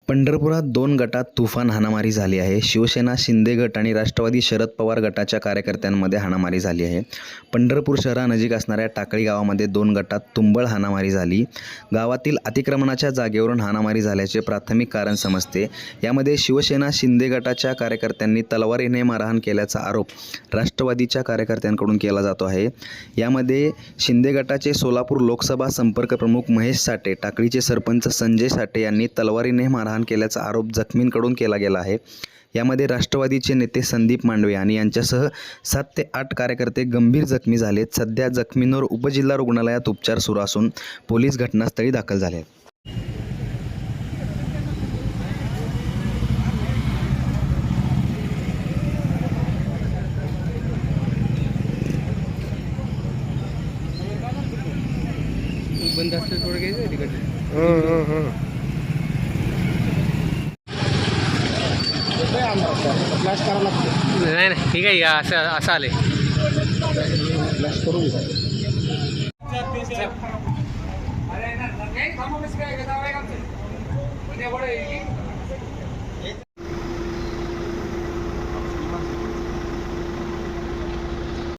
पंढरपुरात 2 गटात तुफान हाणामारी झाली आहे. शिवसेना शिंदे गट आणि राष्ट्रवादी शरद पवार गटाच्या कार्यकर्त्यांमध्ये हाणामारी झाली आहे. पंढरपूर शहरानजीक असणाऱ्या टाकळी गावामध्ये 2 गटात तुंबळ हाणामारी झाली. गावातील अतिक्रमणाच्या जागेवरून हाणामारी झाल्याचे प्राथमिक कारण समजते. यामध्ये शिवसेना शिंदे गटाच्या कार्यकर्त्यांनी तलवारीने मारहाण केल्याचा आरोप राष्ट्रवादीच्या कार्यकर्त्यांकडून केला जातो आहे. यामध्ये शिंदे गटाचे सोलापूर लोकसभा संपर्क प्रमुख महेश साठे, टाकळीचे सरपंच संजय साठे यांनी तलवारीने मारहाण केल्याचा आरोप जखमींकडून केला गेला आहे. यामध्ये राष्ट्रवादीचे नेते संदीप मांडवे आणि यांच्यासह 7 ते 8 कार्यकर्ते गंभीर जखमी झालेत. सध्या जखमींवर उपजिल्हा रुग्णालयात उपचार सुरू असून पोलीस घटनास्थळी दाखल झाले आहेत. बंद असलं थोडं घ्यायचं तिकडे. फ्लॅश करावं लागतं. नाही नाही ठीक आहे, असं आले. फ्लॅश करून अरे